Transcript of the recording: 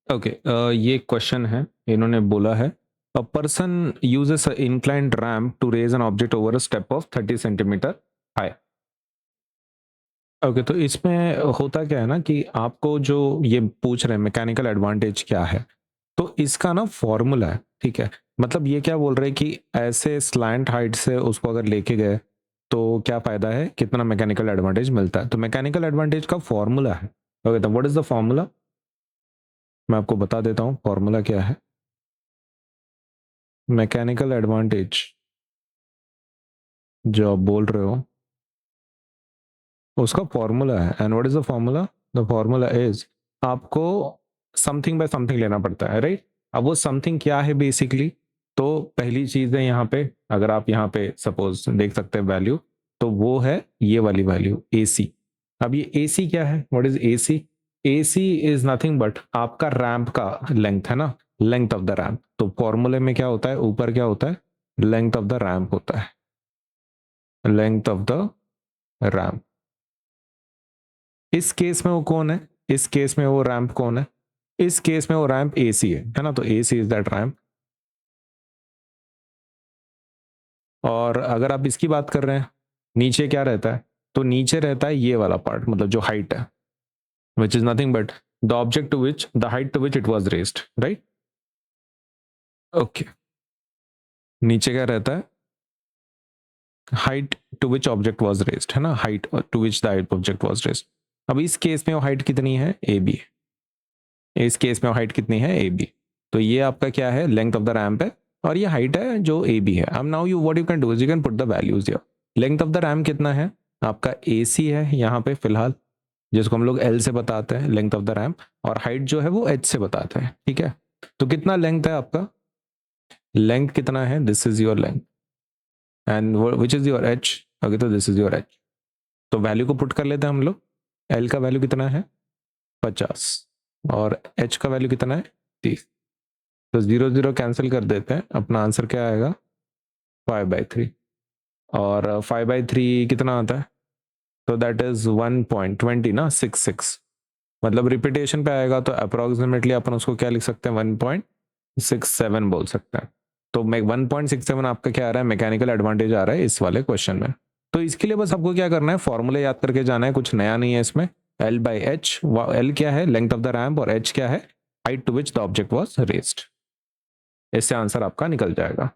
Okay, ये question है, इन्होंने बोला है a person uses a inclined ramp to raise an object over a step of 30 centimetre high. Okay, तो इसमें होता क्या है ना कि आपको जो ये पूछ रहे हैं मैकेनिकल एडवांटेज क्या है, तो इसका ना फॉर्मूला है, ठीक है। मतलब ये क्या बोल रहे हैं कि ऐसे स्लैंट हाइट से उसको अगर लेके गए तो क्या फायदा है, कितना मैकेनिकल एडवांटेज मिलता है। तो मैकेनिकल एडवांटेज का फॉर्मूला है। ओके, तो व्हाट इज द फॉर्मूला, मैं आपको बता देता हूँ फॉर्मूला क्या है। मैकेनिकल एडवांटेज जो आप बोल रहे हो उसका फॉर्मूला है, and what is the formula, the formula is, आपको समथिंग बाय समथिंग लेना पड़ता है, राइट। अब वो समथिंग क्या है बेसिकली, तो पहली चीज है यहाँ पे, अगर आप यहाँ पे सपोज देख सकते हैं वैल्यू, तो वो है ये वाली वैल्यू ए सी। अब ये ए सी क्या है, what is A C, A C is nothing but आपका रैंप का लेंथ है ना, लेंथ ऑफ द रैंप। तो फॉर्मूले में क्या होता है, ऊपर क्या होता है, लेंथ ऑफ द रैंप होता है, लेंथ ऑफ द रैंप। इस केस में वो कौन है, इस केस में वो रैंप कौन है, इस केस में वो रैंप एसी है ना, तो एसी इज दैट रैंप। और अगर आप इसकी बात कर रहे हैं, नीचे क्या रहता है, तो नीचे रहता है ये वाला पार्ट, मतलब जो हाइट है, which is nothing but the object to which the height to which it was raised, right. Okay, नीचे क्या रहता है, height to which object was raised है ना, height to which the height object was raised. अब इस case में वो हाइट कितनी है, ए बी, इस केस में हाइट कितनी है, ए बी। तो ये आपका क्या है, लेंथ ऑफ द रैंप है, और ये हाइट है जो ए बी है। अब now you what you can do is you can put the values here. Length of the ramp कितना है आपका, ए सी है यहाँ पे फिलहाल, जिसको हम लोग एल से बताते हैं लेंथ ऑफ द रैंप, और हाइट जो है वो एच से बताते हैं, ठीक है। तो कितना लेंथ है आपका, लेंथ कितना है, this is your length, and which is your H, okay, तो दिस इज योर एच। तो वैल्यू को पुट कर लेते हैं हम लोग, एल का वैल्यू कितना है 50, और एच का वैल्यू कितना है 30। तो 0 0 कैंसिल कर देते हैं, अपना आंसर क्या आएगा 5/3। और 5/3 कितना आता है, तो दैट इज 1.20 ना, 66। मतलब रिपीटेशन पे आएगा तो अप्रोक्सीमेटली अपन उसको क्या लिख सकते हैं, 1.67 बोल सकते हैं। तो 1.67 आपका क्या आ रहा है, मैकेनिकल एडवांटेज आ रहा है इस वाले क्वेश्चन में। तो इसके लिए बस आपको क्या करना है, फॉर्मूले याद करके जाना है, कुछ नया नहीं है इसमें। एल बाई एच, एल क्या है लेंथ ऑफ द रैंप, और एच क्या है height to which the object was raised. इससे आंसर आपका निकल जाएगा।